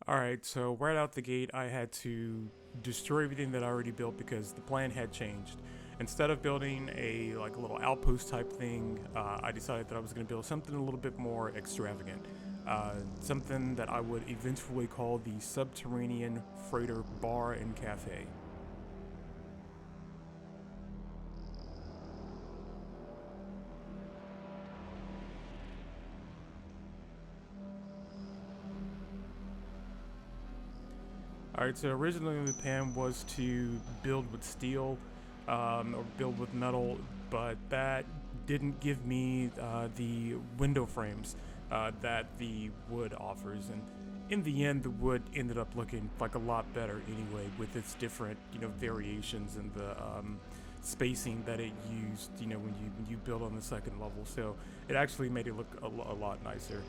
Alright, so right out the gate, I had to destroy everything that I already built because the plan had changed. Instead of building a little outpost type thing, I decided that I was going to build something a little bit more extravagant. Something that I would eventually call the Subterranean Freighter Bar and Cafe. Alright, so originally the plan was to build with steel or build with metal, but that didn't give me the window frames that the wood offers. And in the end, the wood ended up looking like a lot better anyway, with its different, variations and the spacing that it used, when you build on the second level. So it actually made it look a lot nicer.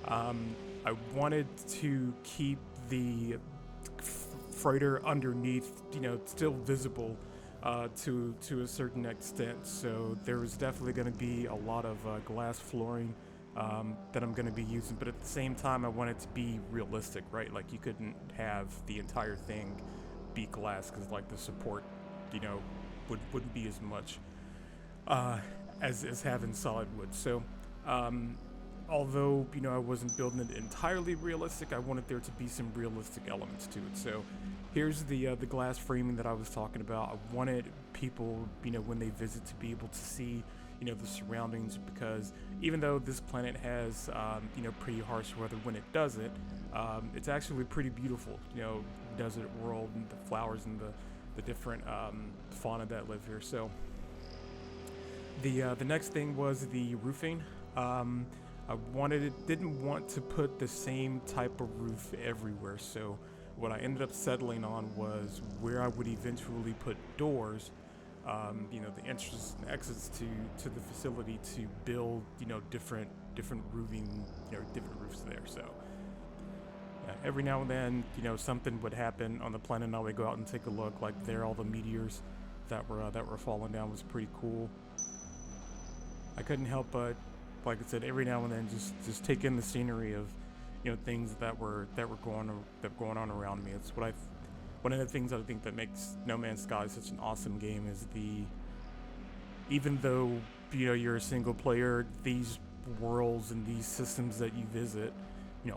I wanted to keep the freighter underneath, still visible to a certain extent. So there is definitely going to be a lot of glass flooring that I'm going to be using. But at the same time, I want it to be realistic, right? Like you couldn't have the entire thing be glass because like the support, you know, wouldn't be as much as having solid wood. So. Although I wasn't building it entirely realistic, I wanted there to be some realistic elements to it. So here's the glass framing that I was talking about. I wanted people when they visit to be able to see the surroundings, because even though this planet has pretty harsh weather when it does it, it's actually pretty beautiful. Desert world and the flowers and the different fauna that live here. So the next thing was the roofing. Didn't want to put the same type of roof everywhere. So what I ended up settling on was where I would eventually put doors, the entrances and exits to the facility to build, different roofing, different roofs there. So every now and then, something would happen on the planet, and I would go out and take a look. Like there, all the meteors that were falling down was pretty cool. I couldn't help but, like I said, every now and then just take in the scenery of things that were going on around me. It's one of the things that I think that makes No Man's Sky such an awesome game is even though you're a single player, these worlds and these systems that you visit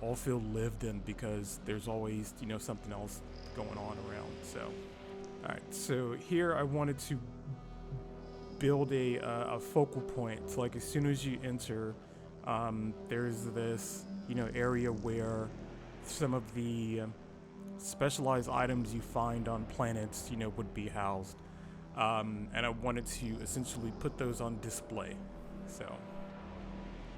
all feel lived in because there's always something else going on around. So alright, so here I wanted to build a focal point. Like as soon as you enter, there's this area where some of the specialized items you find on planets would be housed, and I wanted to essentially put those on display. So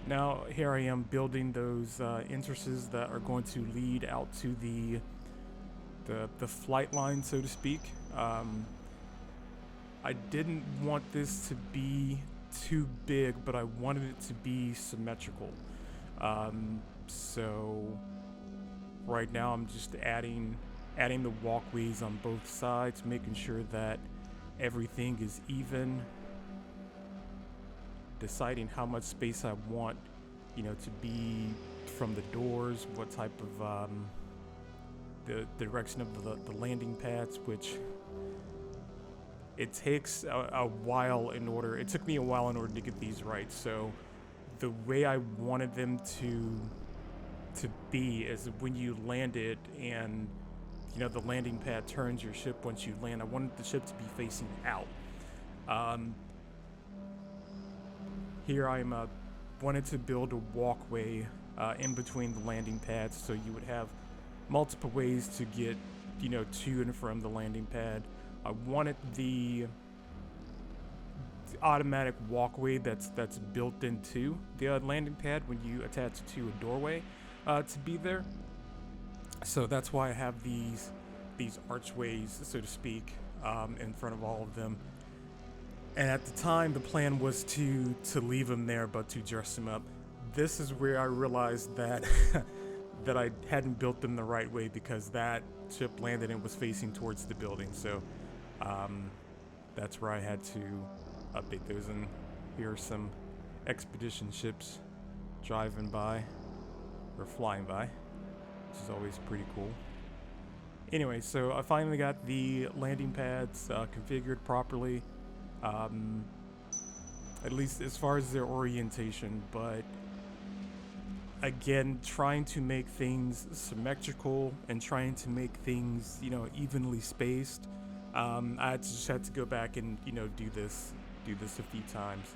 now here I am building those entrances that are going to lead out to the flight line, so to speak. I didn't want this to be too big, but I wanted it to be symmetrical. So right now I'm just adding the walkways on both sides, making sure that everything is even, deciding how much space I want, to be from the doors, what type of the direction of the landing pads, which it takes a while it took me a while in order to get these right. So the way I wanted them to be is when you land it and the landing pad turns your ship once you land, I wanted the ship to be facing out. Here I'm wanted to build a walkway in between the landing pads, so you would have multiple ways to get to and from the landing pad. I wanted the automatic walkway that's built into the landing pad when you attach it to a doorway to be there. So that's why I have these archways, so to speak, in front of all of them. And at the time, the plan was to leave them there, but to dress them up. This is where I realized that that I hadn't built them the right way, because that ship landed and was facing towards the building. So that's where I had to update those. And here are some expedition ships driving by, or flying by, which is always pretty cool. Anyway, so I finally got the landing pads configured properly, at least as far as their orientation, but again, trying to make things symmetrical and trying to make things, you know, evenly spaced. I just had to go back and, you know, do this a few times.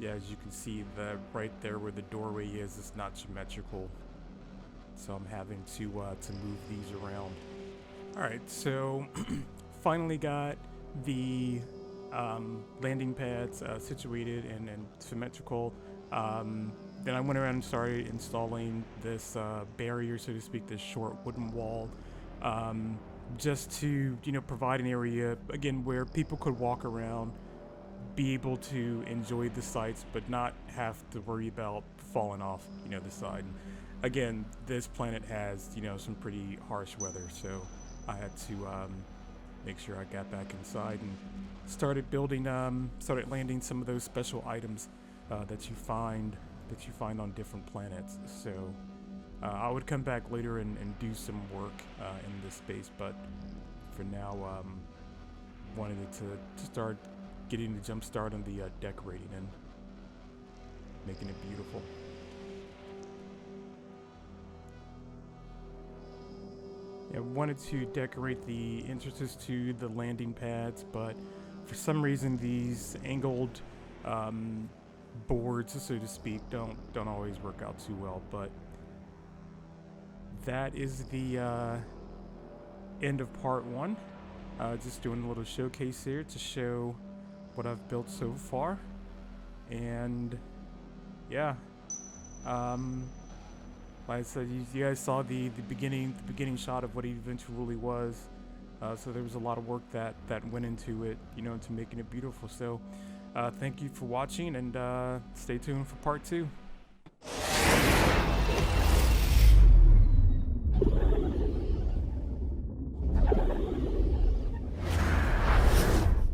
Yeah, as you can see, that right there where the doorway is not symmetrical, so I'm having to move these around. All right, so finally got the landing pads situated and symmetrical. Then I went around and started installing this barrier, so to speak, this short wooden wall, just to, you know, provide an area again where people could walk around, be able to enjoy the sights, but not have to worry about falling off, you know, the side. And again, this planet has, you know, some pretty harsh weather, so I had to make sure I got back inside and started building, started landing some of those special items that you find on different planets. So I would come back later and do some work in this space, but for now, wanted to start getting the jump start on the decorating and making it beautiful. I wanted to decorate the entrances to the landing pads, but for some reason these angled boards, so to speak, don't always work out too well. But that is the end of part one. Just doing a little showcase here to show what I've built so far, and yeah, like I said, you guys saw the beginning shot of what it eventually was. So there was a lot of work that went into it, you know, into making it beautiful. So thank you for watching, and stay tuned for part 2.